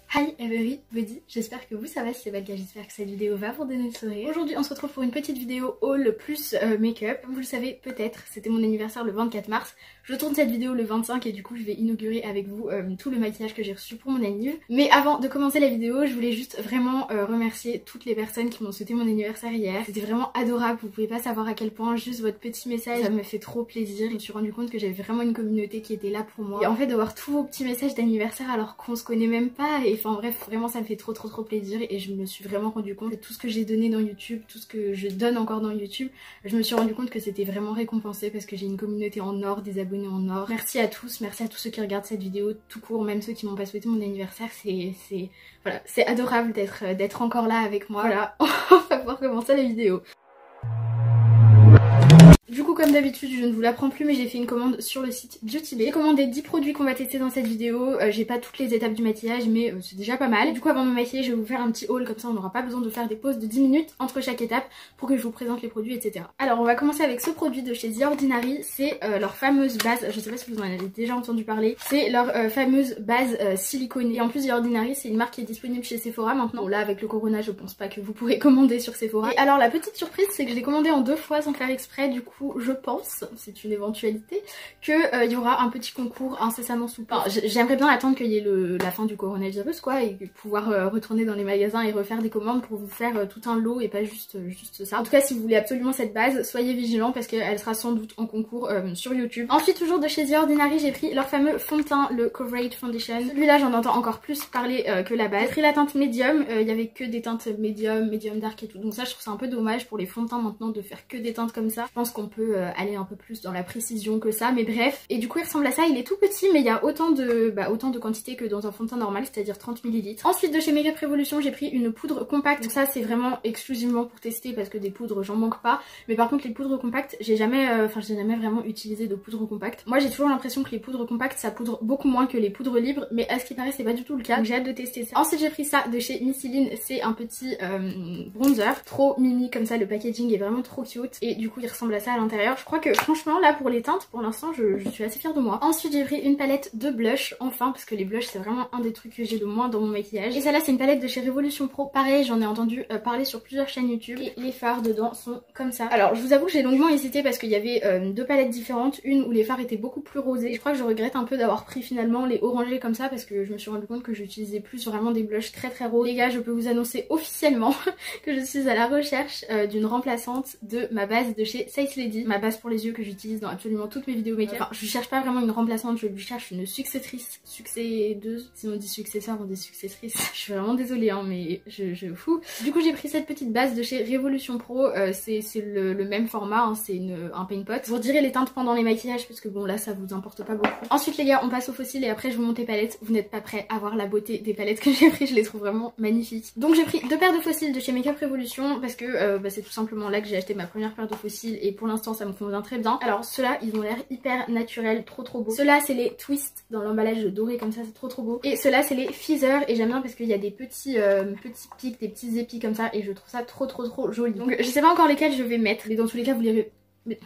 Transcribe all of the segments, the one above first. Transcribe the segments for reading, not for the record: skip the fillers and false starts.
Hi everybody, j'espère que vous ça va, si c'est pas le cas, j'espère que cette vidéo va vous donner le sourire. Aujourd'hui on se retrouve pour une petite vidéo haul plus make-up. Comme vous le savez peut-être, c'était mon anniversaire le 24 mars. Je tourne cette vidéo le 25 et du coup je vais inaugurer avec vous tout le maquillage que j'ai reçu pour mon anniv. Mais avant de commencer la vidéo, je voulais juste vraiment remercier toutes les personnes qui m'ont souhaité mon anniversaire hier. C'était vraiment adorable, vous pouvez pas savoir à quel point juste votre petit message ça me fait trop plaisir. Je me suis rendu compte que j'avais vraiment une communauté qui était là pour moi. Et en fait de voir tous vos petits messages d'anniversaire alors qu'on se connaît même pas, et enfin bref, vraiment ça me fait trop plaisir. Et je me suis vraiment rendu compte que tout ce que j'ai donné dans YouTube, tout ce que je donne encore dans YouTube, je me suis rendu compte que c'était vraiment récompensé parce que j'ai une communauté en or, des abonnés en or. Merci à tous ceux qui regardent cette vidéo tout court, même ceux qui m'ont pas souhaité mon anniversaire. Voilà, c'est adorable d'être encore là avec moi. Voilà, on va pouvoir commencer la vidéo. Du coup comme d'habitude je ne vous l'apprends plus, mais j'ai fait une commande sur le site Beauty Bay. J'ai commandé 10 produits qu'on va tester dans cette vidéo. J'ai pas toutes les étapes du maquillage mais c'est déjà pas mal. Du coup avant de me maquiller je vais vous faire un petit haul, comme ça on n'aura pas besoin de faire des pauses de 10 minutes entre chaque étape pour que je vous présente les produits, etc. Alors on va commencer avec ce produit de chez The Ordinary. C'est leur fameuse base, je sais pas si vous en avez déjà entendu parler, c'est leur fameuse base silicone. Et en plus The Ordinary c'est une marque qui est disponible chez Sephora maintenant. Bon là avec le corona je pense pas que vous pourrez commander sur Sephora. Et alors la petite surprise c'est que je l'ai commandé en 2 fois sans faire exprès. Du coup je pense, c'est une éventualité, qu'il y aura un petit concours incessamment sous peu. Enfin, j'aimerais bien attendre qu'il y ait la fin du coronavirus quoi, et pouvoir retourner dans les magasins et refaire des commandes pour vous faire tout un lot et pas juste ça. En tout cas si vous voulez absolument cette base, soyez vigilants parce qu'elle sera sans doute en concours sur YouTube. Ensuite toujours de chez The Ordinary j'ai pris leur fameux fond de teint, le Coverage Foundation. Celui-là j'en entends encore plus parler que la base. J'ai pris la teinte médium, il y avait que des teintes médium dark et tout, donc ça je trouve ça un peu dommage pour les fonds de teint maintenant de faire que des teintes comme ça. Je pense qu'on peut aller un peu plus dans la précision que ça, mais bref. Et du coup il ressemble à ça, il est tout petit mais il y a autant de quantité que dans un fond de teint normal, c'est-à-dire 30 ml. Ensuite de chez Makeup Revolution j'ai pris une poudre compacte. Donc ça c'est vraiment exclusivement pour tester parce que des poudres j'en manque pas, mais par contre les poudres compactes j'ai jamais vraiment utilisé de poudre compacte. Moi j'ai toujours l'impression que les poudres compactes ça poudre beaucoup moins que les poudres libres, mais à ce qui paraît c'est pas du tout le cas, donc j'ai hâte de tester ça. Ensuite j'ai pris ça de chez Missyline, c'est un petit bronzer, trop mimi comme ça, le packaging est vraiment trop cute et du coup il ressemble à ça à l'intérieur. Je crois que franchement là pour les teintes pour l'instant je suis assez fière de moi. Ensuite j'ai pris une palette de blush, enfin, parce que les blushs c'est vraiment un des trucs que j'ai le moins dans mon maquillage. Et celle-là c'est une palette de chez Revolution Pro, pareil j'en ai entendu parler sur plusieurs chaînes YouTube et les fards dedans sont comme ça. Alors je vous avoue que j'ai longuement hésité parce qu'il y avait 2 palettes différentes, une où les fards étaient beaucoup plus rosés et je crois que je regrette un peu d'avoir pris finalement les orangés comme ça parce que je me suis rendu compte que j'utilisais plus vraiment des blushs très roses. Les gars je peux vous annoncer officiellement que je suis à la recherche d'une remplaçante de ma base de chez Size Lady, ma base pour les yeux que j'utilise dans absolument toutes mes vidéos make-up. Enfin, je cherche pas vraiment une remplaçante, je lui cherche une successrice, succédeuse. Si on dit successeur, on dit successrice. Je suis vraiment désolée, hein, mais je fous. Du coup, j'ai pris cette petite base de chez Revolution Pro. C'est le même format, hein, c'est un paint pot. Je vous dirai les teintes pendant les maquillages, parce que bon, là, ça vous importe pas beaucoup. Ensuite, les gars, on passe aux fossiles et après, je vous montre les palettes. Vous n'êtes pas prêts à voir la beauté des palettes que j'ai pris, je les trouve vraiment magnifiques. Donc, j'ai pris 2 paires de fossiles de chez Makeup Revolution parce que c'est tout simplement là que j'ai acheté ma première paire de fossiles et pour l'instant, ça me convient très bien. Alors ceux-là ils ont l'air hyper naturels, trop beaux. Ceux-là c'est les Twist dans l'emballage doré comme ça, c'est trop beau. Et ceux-là c'est les Feather et j'aime bien parce qu'il y a des petits pics, des petits épis comme ça et je trouve ça trop joli. Donc je sais pas encore lesquels je vais mettre, mais dans tous les cas vous les verrez.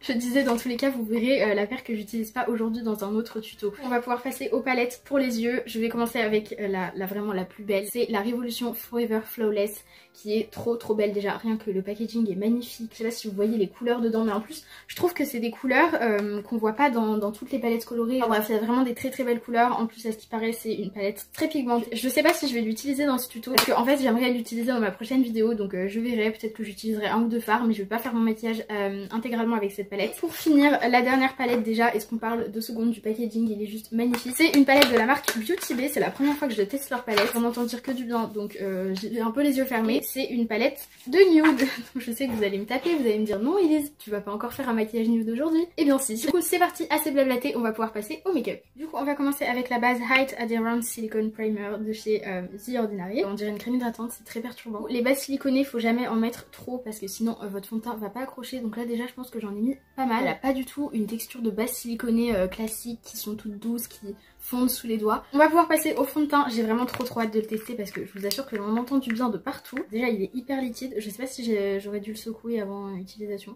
Je disais dans tous les cas vous verrez la paire que j'utilise pas aujourd'hui dans un autre tuto. On va pouvoir passer aux palettes pour les yeux. Je vais commencer avec vraiment la plus belle. C'est la Revolution Forever Flawless qui est trop belle déjà. Rien que le packaging est magnifique. Je sais pas si vous voyez les couleurs dedans mais en plus je trouve que c'est des couleurs qu'on voit pas dans toutes les palettes colorées. Enfin, bref, il y a vraiment des très belles couleurs. En plus à ce qui paraît c'est une palette très pigmentée. Je sais pas si je vais l'utiliser dans ce tuto parce que en fait j'aimerais l'utiliser dans ma prochaine vidéo donc je verrai. Peut-être que j'utiliserai 1 ou 2 fards mais je vais pas faire mon maquillage intégralement avec cette palette. Pour finir la dernière palette déjà, est-ce qu'on parle 2 secondes du packaging, il est juste magnifique. C'est une palette de la marque Beauty Bay, c'est la première fois que je teste leur palette. On entend dire que du bien donc j'ai un peu les yeux fermés. C'est une palette de nude. Je sais que vous allez me taper, vous allez me dire non Elise, tu vas pas encore faire un maquillage nude aujourd'hui. Et bien si. Du coup c'est parti, assez blablaté, on va pouvoir passer au make-up. Du coup on va commencer avec la base Height Adherent Silicone Primer de chez The Ordinary. On dirait une crème hydratante, c'est très perturbant. Les bases siliconées faut jamais en mettre trop parce que sinon votre fond de teint va pas accrocher. Donc là déjà je pense que j'en ai mis pas mal. Elle a pas du tout une texture de base siliconée classique qui sont toutes douces, qui fondent sous les doigts. On va pouvoir passer au fond de teint. J'ai vraiment trop hâte de le tester parce que je vous assure que l'on entend du bien de partout. Déjà il est hyper liquide, je sais pas si j'aurais dû le secouer avant utilisation.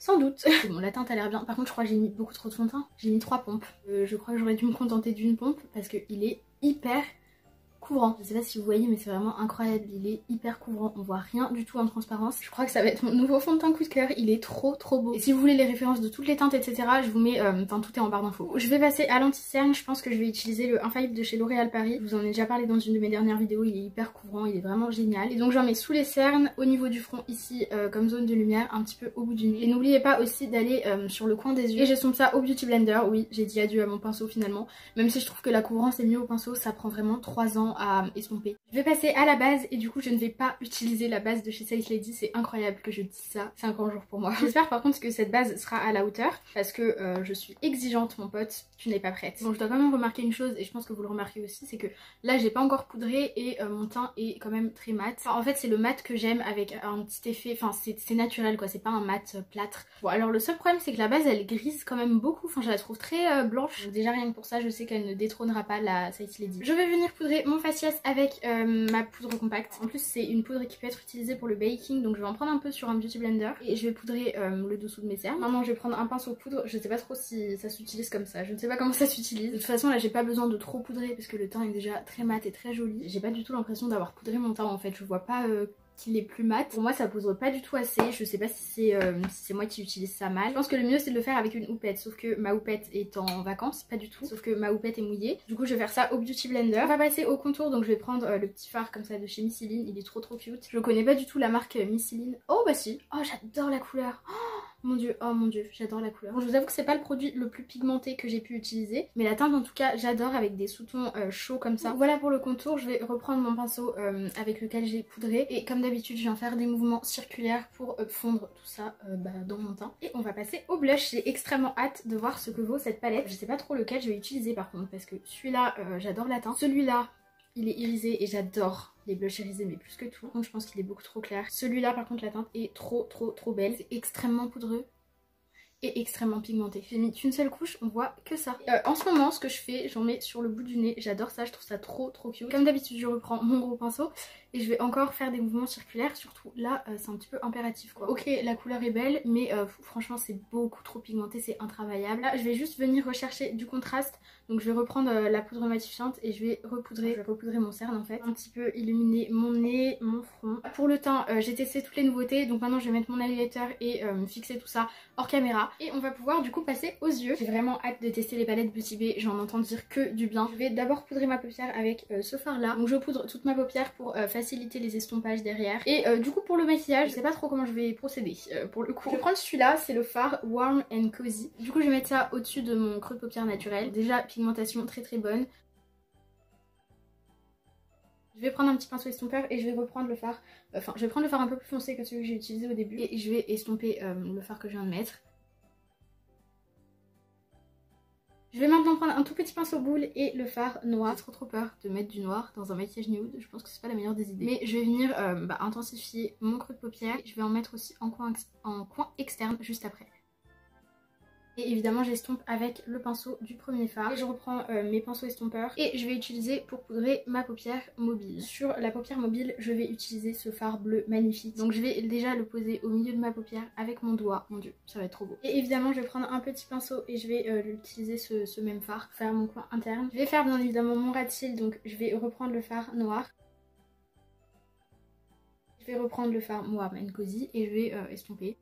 Sans doute. Bon, la teinte a l'air bien. Par contre, je crois que j'ai mis beaucoup trop de fond de teint. J'ai mis 3 pompes. Je crois que j'aurais dû me contenter d'une pompe parce qu'il est hyper couvrant. Je sais pas si vous voyez mais c'est vraiment incroyable, il est hyper couvrant, on voit rien du tout en transparence. Je crois que ça va être mon nouveau fond de teint coup de cœur, il est trop beau. Et si vous voulez les références de toutes les teintes etc, je vous mets, enfin tout est en barre d'infos. Je vais passer à l'anti-cerne, je pense que je vais utiliser le Infaillible de chez L'Oréal Paris. Je vous en ai déjà parlé dans une de mes dernières vidéos, il est hyper couvrant, il est vraiment génial. Et donc j'en mets sous les cernes, au niveau du front ici comme zone de lumière, un petit peu au bout du nez. Et n'oubliez pas aussi d'aller sur le coin des yeux. Et j'estompe ça au Beauty Blender, oui j'ai dit adieu à mon pinceau finalement. Même si je trouve que la couvrance est mieux au pinceau, ça prend vraiment 3 ans à estomper. Je vais passer à la base et du coup je ne vais pas utiliser la base de chez Sales Lady, c'est incroyable que je dise ça, c'est un grand jour pour moi. J'espère par contre que cette base sera à la hauteur parce que je suis exigeante mon pote, tu n'es pas prête. Bon je dois quand même remarquer une chose et je pense que vous le remarquez aussi, c'est que là j'ai pas encore poudré et mon teint est quand même très mat. Enfin, en fait c'est le mat que j'aime avec un petit effet, enfin c'est naturel quoi, c'est pas un mat plâtre. Bon alors le seul problème c'est que la base elle grise quand même beaucoup, enfin je la trouve très blanche. Donc, déjà rien que pour ça je sais qu'elle ne détrônera pas la Sales Lady. Je vais venir poudrer mon faciès avec ma poudre compacte. En plus c'est une poudre qui peut être utilisée pour le baking, donc je vais en prendre un peu sur un beauty blender et je vais poudrer le dessous de mes cernes. Maintenant je vais prendre un pinceau poudre, je sais pas trop si ça s'utilise comme ça, je ne sais pas comment ça s'utilise. De toute façon là j'ai pas besoin de trop poudrer parce que le teint est déjà très mat et très joli. J'ai pas du tout l'impression d'avoir poudré mon teint en fait, je vois pas qu'il est plus mat. Pour moi ça poudre pas du tout assez, je sais pas si c'est moi qui utilise ça mal. Je pense que le mieux c'est de le faire avec une houppette, sauf que ma houppette est en vacances, pas du tout, sauf que ma houppette est mouillée. Du coup je vais faire ça au Beauty Blender. On va passer au contour, donc je vais prendre le petit fard comme ça de chez Missyline, il est trop cute. Je connais pas du tout la marque Missyline. Oh bah si, oh j'adore la couleur, oh mon dieu, j'adore la couleur. Bon je vous avoue que c'est pas le produit le plus pigmenté que j'ai pu utiliser, mais la teinte en tout cas j'adore avec des sous-tons chauds comme ça. Donc, voilà pour le contour, je vais reprendre mon pinceau avec lequel j'ai poudré et comme d'habitude je viens faire des mouvements circulaires pour fondre tout ça dans mon teint. Et on va passer au blush, j'ai extrêmement hâte de voir ce que vaut cette palette. Je sais pas trop lequel je vais utiliser par contre parce que celui-là j'adore la teinte, celui-là il est irisé et j'adore les blushs irisés mais plus que tout, donc je pense qu'il est beaucoup trop clair. Celui-là par contre la teinte est trop belle, c'est extrêmement poudreux et extrêmement pigmenté. J'ai mis qu'une seule couche, on voit que ça. En ce moment ce que je fais, j'en mets sur le bout du nez, j'adore ça, je trouve ça trop cute. Comme d'habitude je reprends mon gros pinceau et je vais encore faire des mouvements circulaires, surtout là c'est un petit peu impératif quoi. Ok la couleur est belle mais franchement c'est beaucoup trop pigmenté, c'est intravaillable. Là je vais juste venir rechercher du contraste, donc je vais reprendre la poudre matifiante et je vais repoudrer mon cerne en fait. Un petit peu illuminer mon nez, mon front. Pour le teint j'ai testé toutes les nouveautés, donc maintenant je vais mettre mon highlighter et fixer tout ça hors caméra. Et on va pouvoir du coup passer aux yeux. J'ai vraiment hâte de tester les palettes Beauty Bay, j'en entends dire que du bien. Je vais d'abord poudrer ma paupière avec ce fard là. Donc je poudre toute ma paupière pour faciliter les estompages derrière. Et du coup pour le maquillage, je sais pas trop comment je vais procéder pour le coup. Je vais prendre celui-là, c'est le fard Warm and Cozy. Du coup je vais mettre ça au-dessus de mon creux de paupière naturel. Déjà pigmentation très bonne. Je vais prendre un petit pinceau estompeur et je vais reprendre le fard. Enfin je vais prendre le fard un peu plus foncé que celui que j'ai utilisé au début. Et je vais estomper le fard que je viens de mettre. Je vais maintenant prendre un tout petit pinceau boule et le fard noir. J'ai trop peur de mettre du noir dans un maquillage nude, je pense que c'est pas la meilleure des idées. Mais je vais venir intensifier mon creux de paupière. Je vais en mettre aussi en coin externe juste après. Et évidemment j'estompe avec le pinceau du premier fard. Et je reprends mes pinceaux estompeurs et je vais utiliser pour poudrer ma paupière mobile. Sur la paupière mobile je vais utiliser ce fard bleu magnifique. Donc je vais déjà le poser au milieu de ma paupière avec mon doigt. Mon dieu ça va être trop beau. Et évidemment je vais prendre un petit pinceau et je vais utiliser ce même fard pour faire mon coin interne. Je vais faire bien évidemment mon ras de cils, donc je vais reprendre le fard noir. Je vais reprendre le fard Warm and Cozy et je vais estomper.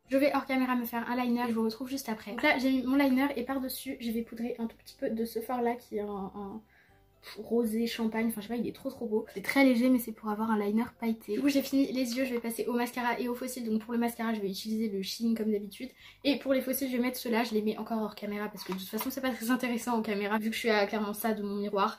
Je vais hors caméra me faire un liner, je vous retrouve juste après. Donc là j'ai mis mon liner et par dessus je vais poudrer un tout petit peu de ce fard là qui est un rosé champagne, enfin je sais pas, il est trop beau. C'est très léger mais c'est pour avoir un liner pailleté. Du coup j'ai fini les yeux, je vais passer au mascara et au faux cils. Donc pour le mascara je vais utiliser le Shein comme d'habitude. Et pour les faux cils je vais mettre ceux-là, je les mets encore hors caméra parce que de toute façon c'est pas très intéressant en caméra vu que je suis à clairement ça de mon miroir.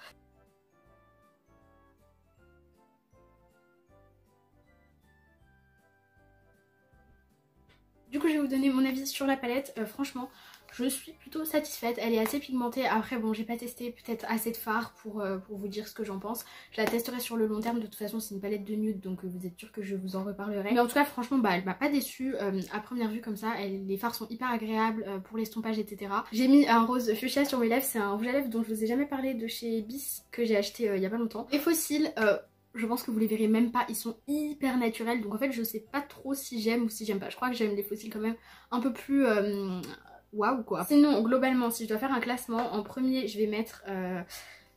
Du coup je vais vous donner mon avis sur la palette, franchement je suis plutôt satisfaite, elle est assez pigmentée. Après bon j'ai pas testé peut-être assez de fard pour vous dire ce que j'en pense. Je la testerai sur le long terme, de toute façon c'est une palette de nude donc vous êtes sûr que je vous en reparlerai. Mais en tout cas franchement elle m'a pas déçue à première vue comme ça, les fards sont hyper agréables pour l'estompage etc. J'ai mis un rose fuchsia sur mes lèvres, c'est un rouge à lèvres dont je vous ai jamais parlé de chez Bis que j'ai acheté il y a pas longtemps. Les faux cils je pense que vous les verrez même pas, ils sont hyper naturels. Donc en fait je sais pas trop si j'aime ou si j'aime pas. Je crois que j'aime les fossiles quand même un peu plus waouh quoi. Sinon globalement si je dois faire un classement, en premier je vais mettre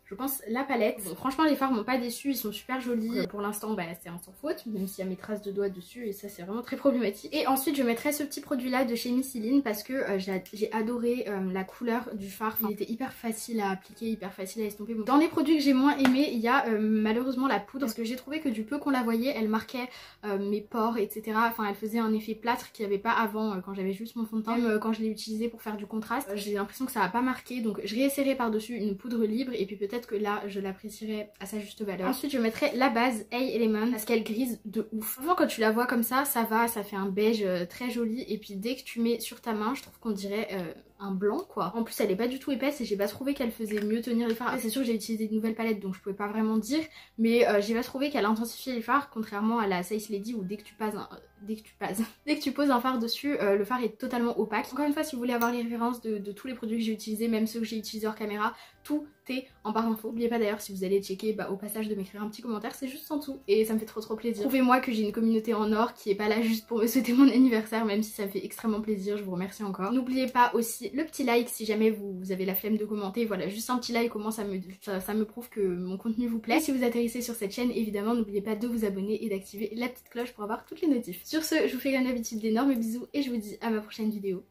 je pense la palette. Bon, franchement les fards m'ont pas déçu, ils sont super jolis. Pour l'instant bah, c'est un sans faute, même s'il y a mes traces de doigts dessus et ça c'est vraiment très problématique. Et ensuite je mettrai ce petit produit là de chez Missyline parce que j'ai adoré la couleur du fard. Il était hyper facile à appliquer, hyper facile à estomper. Bon, dans les produits que j'ai moins aimé, il y a malheureusement la poudre parce que j'ai trouvé que du peu qu'on la voyait, elle marquait mes pores etc. Enfin elle faisait un effet plâtre qu'il n'y avait pas avant quand j'avais juste mon fond de teint. Même quand je l'ai utilisé pour faire du contraste, j'ai l'impression que ça n'a pas marqué. Donc je réessayerai par dessus une poudre libre et puis peut-être que là je l'apprécierai à sa juste valeur. Ensuite je mettrai la base A-Element parce qu'elle grise de ouf. Franchement quand tu la vois comme ça va, ça fait un beige très joli et puis dès que tu mets sur ta main je trouve qu'on dirait un blanc quoi. En plus elle est pas du tout épaisse et j'ai pas trouvé qu'elle faisait mieux tenir les fards. C'est sûr que j'ai utilisé de nouvelles palettes donc je pouvais pas vraiment dire, mais j'ai pas trouvé qu'elle intensifiait les fards contrairement à la Size Lady où dès que tu poses un fard dessus, le fard est totalement opaque. Encore une fois si vous voulez avoir les références de tous les produits que j'ai utilisés, même ceux que j'ai utilisés hors caméra, tout est en barre d'infos. N'oubliez pas d'ailleurs si vous allez checker au passage de m'écrire un petit commentaire, c'est juste en dessous et ça me fait trop plaisir. Prouvez-moi que j'ai une communauté en or qui est pas là juste pour me souhaiter mon anniversaire, même si ça me fait extrêmement plaisir, je vous remercie encore. N'oubliez pas aussi le petit like si jamais vous avez la flemme de commenter, voilà juste un petit like au moins ça me prouve que mon contenu vous plaît. Et si vous atterrissez sur cette chaîne évidemment n'oubliez pas de vous abonner et d'activer la petite cloche pour avoir toutes les notifs. Sur ce je vous fais comme d'habitude d'énormes bisous et je vous dis à ma prochaine vidéo.